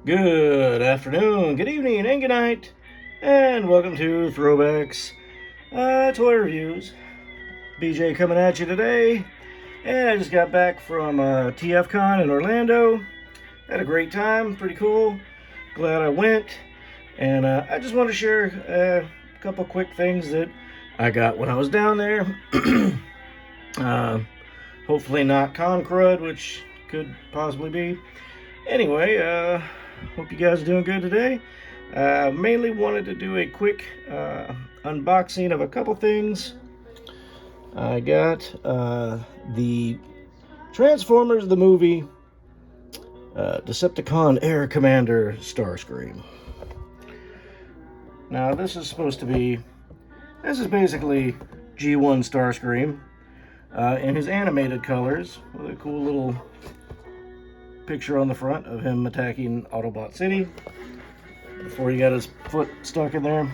Good afternoon, good evening, and good night, and welcome to Throwbacks Toy Reviews. BJ coming at you today, and I just got back from TFCon in Orlando. Had a great time, pretty cool. Glad I went, and I just want to share a couple quick things that I got when I was down there. Hopefully not con crud, which could possibly be. Anyway, hope you guys are doing good today. Mainly wanted to do a quick unboxing of a couple things. I got the Transformers the movie Decepticon Air Commander Starscream. Now this is basically G1 Starscream in his animated colors with a cool little picture on the front of him attacking Autobot City before he got his foot stuck in there.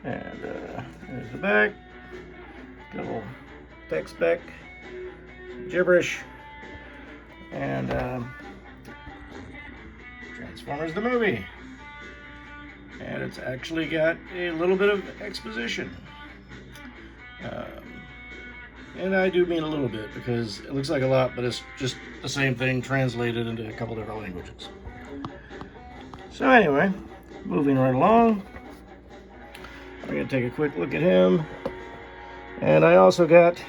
And there's the back. Got a little text spec, gibberish, and Transformers the movie. And it's actually got a little bit of exposition. And I do mean a little bit because it looks like a lot, but it's just the same thing translated into a couple different languages. So anyway, moving right along, we're going to take a quick look at him. And I also got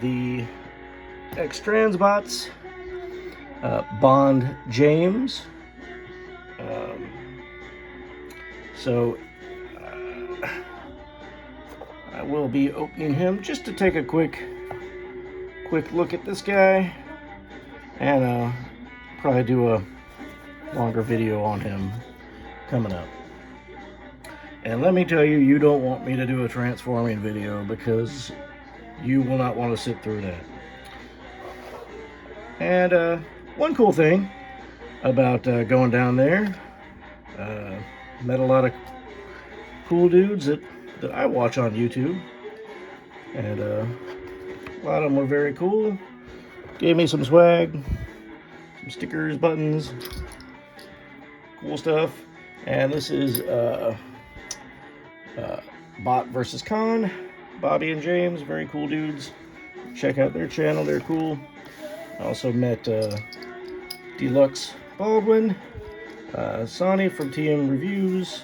the X-Transbots Bond James. I will be opening him just to take a quick look at this guy, and probably do a longer video on him coming up. And let me tell you, you don't want me to do a transforming video because you will not want to sit through that. And one cool thing about going down there, met a lot of cool dudes that I watch on YouTube, and a lot of them were very cool. Gave me some swag, some stickers, buttons, cool stuff. And this is Bot versus Con, Bobby and James, very cool dudes. Check out their channel, they're cool. I also met Deluxe Baldwin, Sonny from TM Reviews,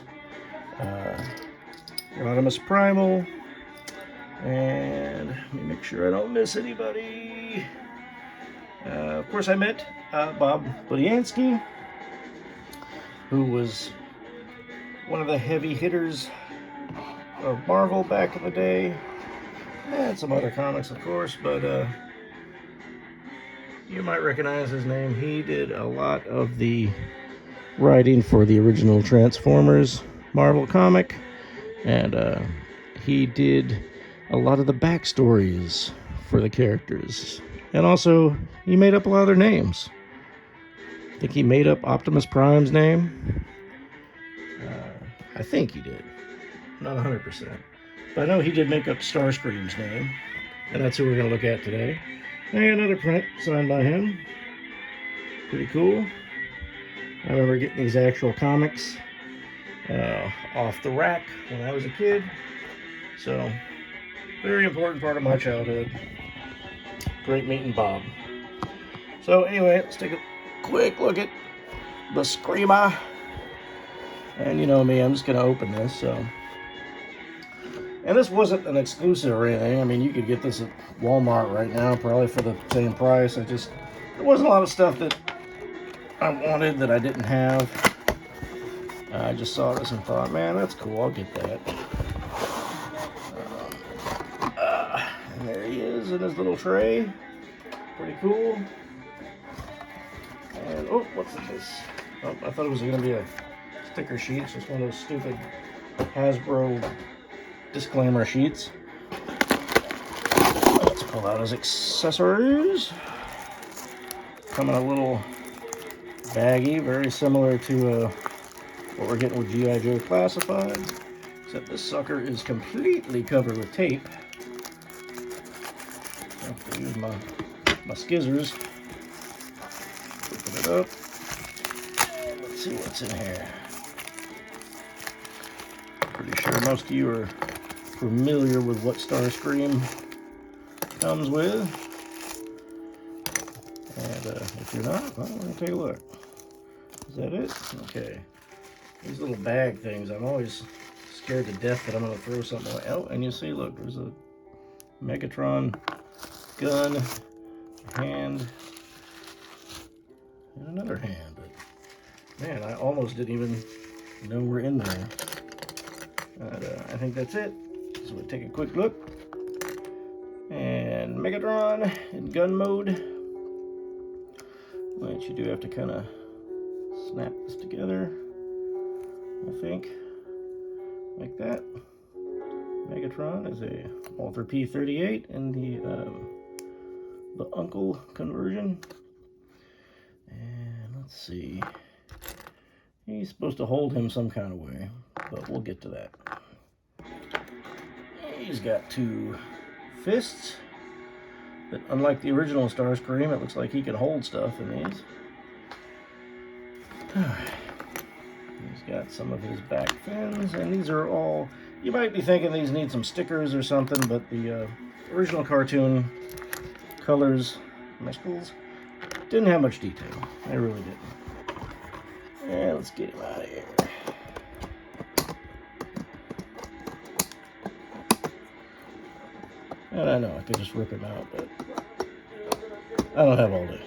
Rodimus Primal, and let me make sure I don't miss anybody. Of course, I met Bob Budiansky, who was one of the heavy hitters of Marvel back in the day, and some other comics, of course, but you might recognize his name. He did a lot of the writing for the original Transformers Marvel comic. And he did a lot of the backstories for the characters. And also, he made up a lot of their names. I think he made up Optimus Prime's name. I think he did. Not 100%. But I know he did make up Starscream's name. And that's who we're going to look at today. And another print signed by him. Pretty cool. I remember getting these actual comics off the rack when I was a kid, so very important part of my childhood. Great meeting Bob. So anyway, let's take a quick look at the Screamer. And you know me, I'm just gonna open this. So, and this wasn't an exclusive or anything. I mean, you could get this at Walmart right now, probably for the same price. There wasn't a lot of stuff that I wanted that I didn't have. I just saw this and thought, man, that's cool, I'll get that. And there he is in his little tray. Pretty cool. And, oh, what's this? Oh, I thought it was going to be a sticker sheet. It's just one of those stupid Hasbro disclaimer sheets. Let's pull out his accessories. Come in a little baggie, very similar to what we're getting with G.I. Joe Classified, except this sucker is completely covered with tape. I have to use my skizzers. Open it up. And let's see what's in here. Pretty sure most of you are familiar with what Starscream comes with. And if you're not, well, we're going to take a look. Is that it? Okay. These little bag things, I'm always scared to death that I'm going to throw something away. Oh, and you see, look, there's a Megatron gun, hand, and another hand. But man, I almost didn't even know we're in there. But, I think that's it. So we'll take a quick look. And Megatron in gun mode. Which you do have to kind of snap this together, I think, like that. Megatron is a Walther P38 in the Uncle conversion. And let's see. He's supposed to hold him some kind of way, but we'll get to that. He's got two fists, but unlike the original Starscream, it looks like he can hold stuff in these. Alright. He's got some of his back fins, and these are all, you might be thinking these need some stickers or something, but the original cartoon colors, mescals, didn't have much detail. They really didn't. And let's get him out of here. And I know I could just rip him out, but I don't have all day.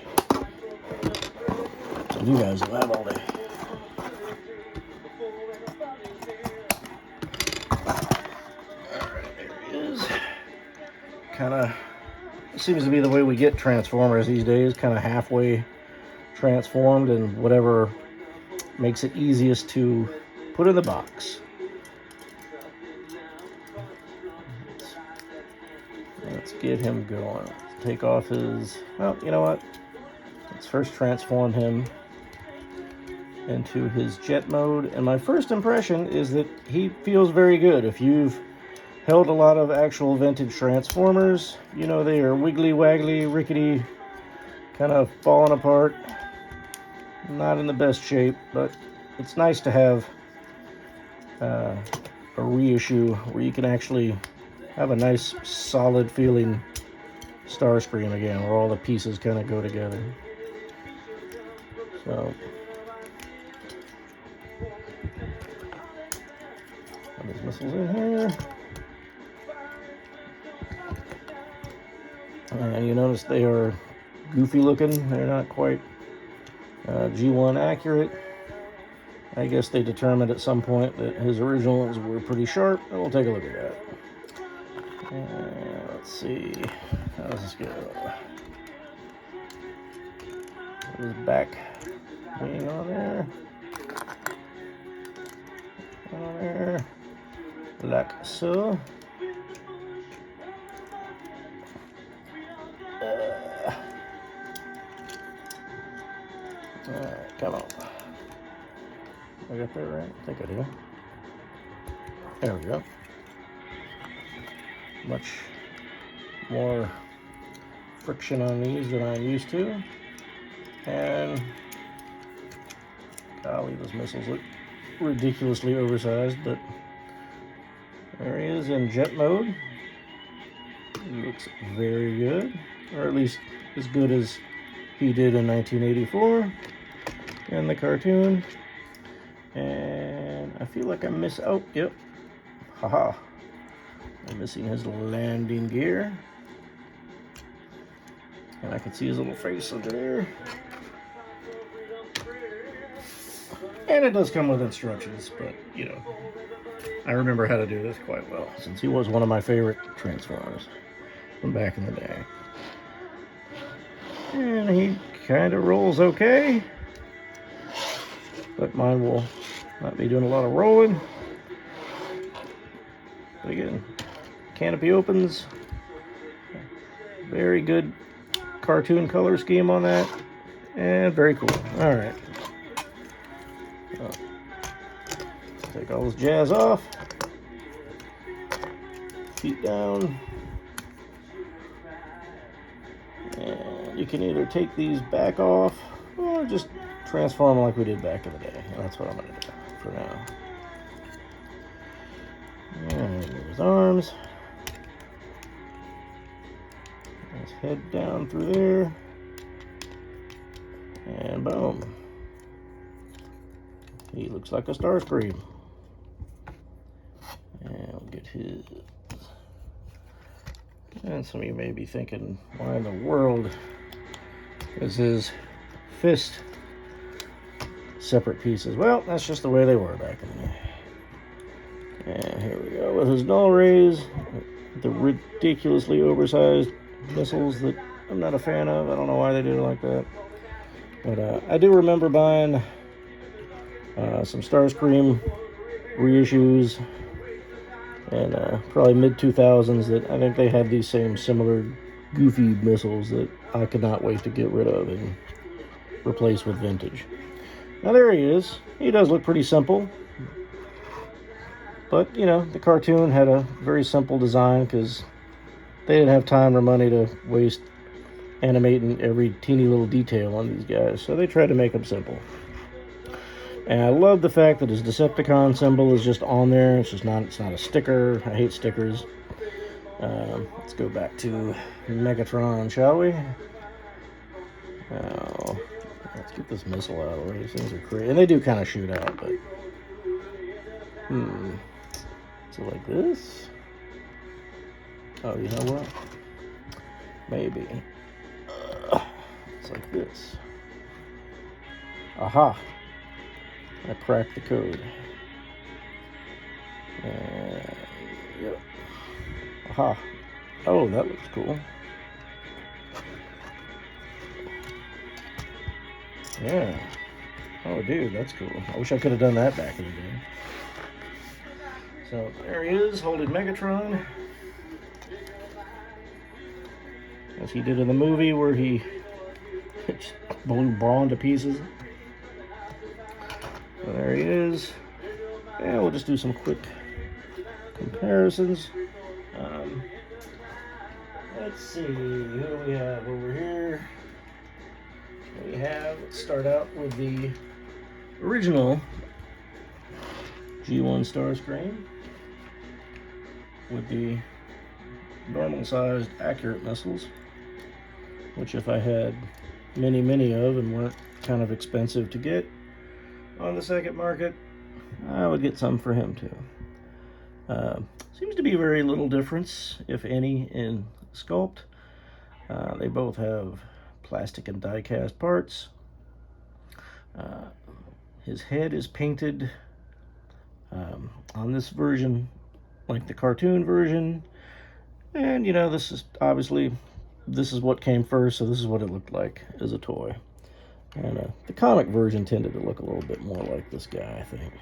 So you guys will have all day. Alright, there he is. Kind of seems to be the way we get Transformers these days, kind of halfway transformed and whatever makes it easiest to put in the box. Let's get him going. Let's take off his, well, you know what? Let's first transform him into his jet mode. And my first impression is that he feels very good. If you've held a lot of actual vintage Transformers, you know they are wiggly, waggly, rickety, kind of falling apart. Not in the best shape, but it's nice to have a reissue where you can actually have a nice, solid feeling Starscream again, where all the pieces kind of go together. So, put these missiles in here. And you notice they are goofy looking. They're not quite G1 accurate. I guess they determined at some point that his originals were pretty sharp. And we'll take a look at that. Let's see. How does this go? His back wing on there. On there. Like so. Alright, come on. I got that right? I think I do. There we go. Much more friction on these than I'm used to. And golly, those missiles look ridiculously oversized, but there he is in jet mode. He looks very good, or at least as good as he did in 1984 in the cartoon. And I feel like I miss, oh, yep, haha. I'm missing his landing gear. And I can see his little face under there. And it does come with instructions, but, you know, I remember how to do this quite well, since he was one of my favorite Transformers from back in the day. And he kind of rolls okay. But mine will not be doing a lot of rolling. But again, canopy opens. Very good cartoon color scheme on that. And very cool. Alright. Take all this jazz off. Feet down. And you can either take these back off. Well, Or just transform like we did back in the day. That's what I'm going to do for now. And move his arms. Let's head down through there. And boom. He looks like a Starscream. And we'll get his. And some of you may be thinking, why in the world is his fist separate pieces? Well, that's just the way they were back in the day. And here we go with his null rays, the ridiculously oversized missiles that I'm not a fan of. I don't know why they did it like that. But I do remember buying some Starscream reissues and probably mid-2000s that I think they had these same similar goofy missiles that I could not wait to get rid of and replace with vintage. Now there he is. He does look pretty simple. But, you know, the cartoon had a very simple design because they didn't have time or money to waste animating every teeny little detail on these guys. So they tried to make them simple. And I love the fact that his Decepticon symbol is just on there. It's not a sticker. I hate stickers. Let's go back to Megatron, shall we? Let's get this missile out of the way. These things are crazy. And they do kind of shoot out, but... So like this? Oh, you know what? Maybe. It's like this. Aha! I cracked the code. Yep. Aha. Oh, that looks cool. Yeah. Oh, dude, that's cool. I wish I could have done that back in the day. So there he is, holding Megatron. As he did in the movie where he blew Brawn to pieces. So there he is. And we'll just do some quick comparisons. Let's see, who do we have over here? Let's start out with the original G1 Starscream with the normal sized accurate missiles, which if I had many of and weren't kind of expensive to get on the second market, I would get some for him too. Seems to be very little difference, if any, in sculpt. They both have plastic and die-cast parts. His head is painted on this version like the cartoon version, and you know, this is obviously what came first, so this is what it looked like as a toy. And the comic version tended to look a little bit more like this guy, I think,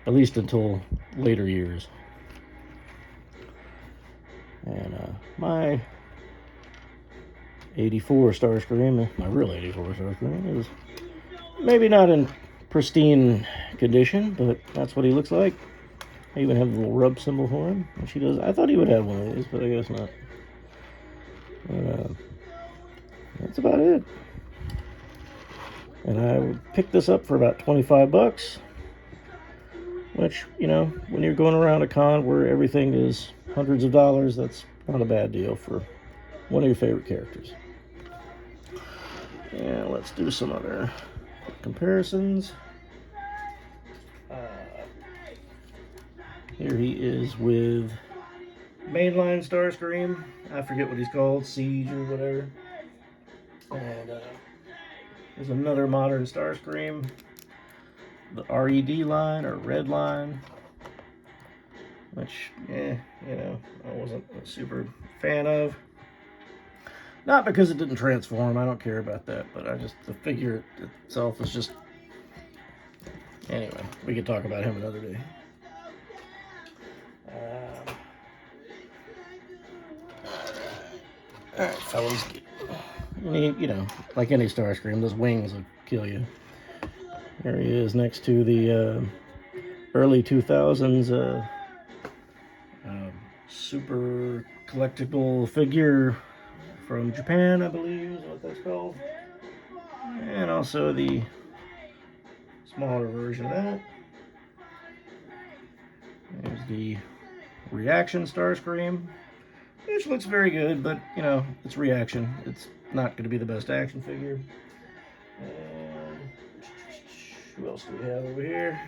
at least until later years. And my 84 Starscream, my real 84 Starscream, is maybe not in pristine condition, but that's what he looks like. I even have a little rub symbol for him, which he does. I thought he would have one of these, but I guess not. But, that's about it. And I would pick this up for about 25 bucks, which, you know, when you're going around a con where everything is hundreds of dollars, that's not a bad deal for one of your favorite characters. And let's do some other comparisons. Here he is with mainline Starscream. I forget what he's called, Siege or whatever. And there's another modern Starscream, the RED line or Red line, which, you know, I wasn't a super fan of. Not because it didn't transform, I don't care about that, but the figure itself is just, anyway, we could talk about him another day. Alright, fellas, you know, like any Starscream, those wings will kill you. There he is next to the early 2000s super collectible figure from Japan, I believe is what that's called. And also the smaller version of that. There's the Reaction Starscream, which looks very good, but you know, it's Reaction. It's not going to be the best action figure. And who else do we have over here?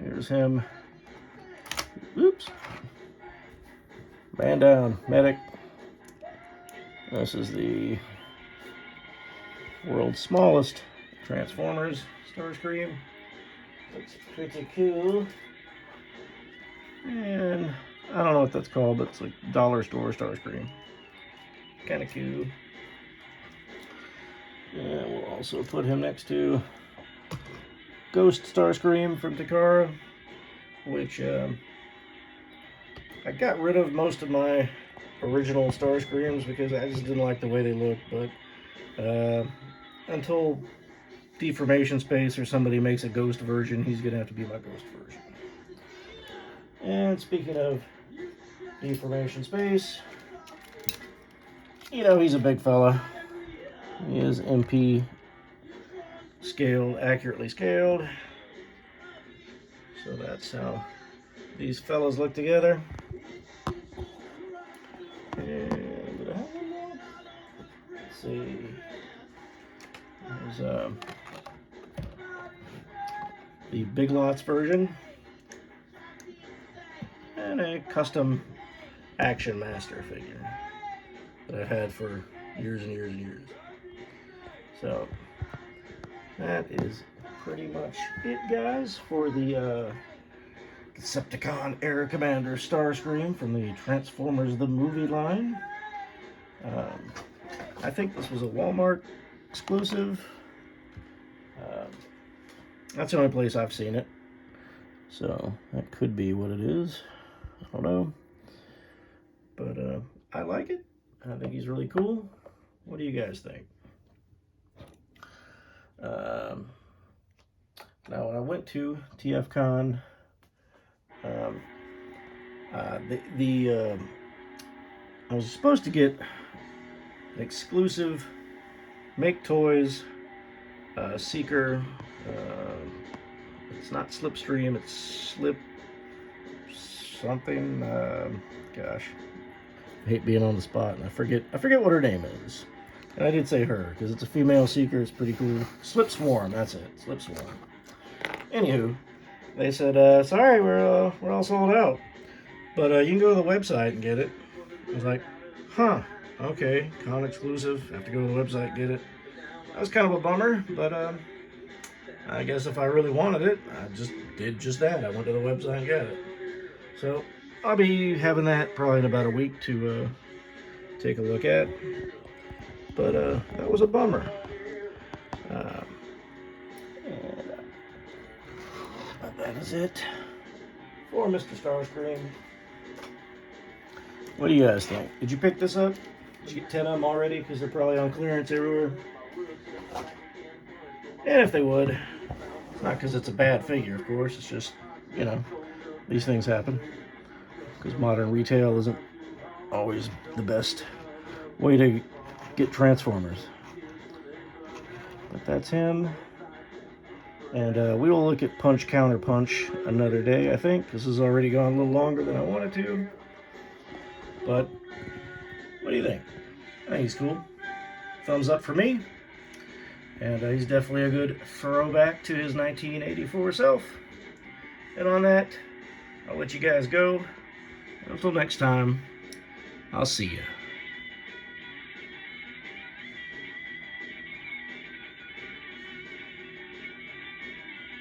Here's him. Oops. Man down, medic. This is the world's smallest Transformers Starscream. Looks pretty cool. And I don't know what that's called, but it's like dollar store Starscream. Kind of cool. And we'll also put him next to Ghost Starscream from Takara, which I got rid of most of my original Starscreams because I just didn't like the way they looked. But until Deformation Space or somebody makes a Ghost version, he's gonna have to be my Ghost version. And speaking of Deformation Space, you know, he's a big fella. He is MP scaled, accurately scaled. So that's how these fellas look together. And did I have one more? Let's see. There's the Big Lots version. And a custom Action Master figure that I've had for years and years and years. So that is pretty much it, guys, for the Decepticon Air Commander Starscream from the Transformers the Movie line. I think this was a Walmart exclusive. That's the only place I've seen it. So that could be what it is. I don't know. But I like it. I think he's really cool. What do you guys think? Now, when I went to TFCon, I was supposed to get an exclusive Make Toys Seeker. It's not Slipstream, it's Slip something. Gosh, I hate being on the spot, and I forget what her name is. And I did say her because it's a female Seeker. It's pretty cool. Slip Swarm, that's it. Slip Swarm. Anywho, they said, sorry, we're all sold out, but you can go to the website and get it. I was like, huh, okay, con exclusive. Have to go to the website and get it. That was kind of a bummer, but I guess if I really wanted it, I just did just that. I went to the website and got it. So I'll be having that probably in about a week to take a look at. But that was a bummer. But that is it for Mr. Starscream. What do you guys think? Did you pick this up? Did you get 10 of them already? Because they're probably on clearance everywhere. And if they would, it's not because it's a bad figure, of course. It's just, you know, these things happen. Because modern retail isn't always the best way to get Transformers. But that's him. And we will look at Punch Counter Punch another day, I think. This has already gone a little longer than I wanted to. But what do you think? I think he's cool. Thumbs up for me. And he's definitely a good throwback to his 1984 self. And on that, I'll let you guys go. Until next time, I'll see you.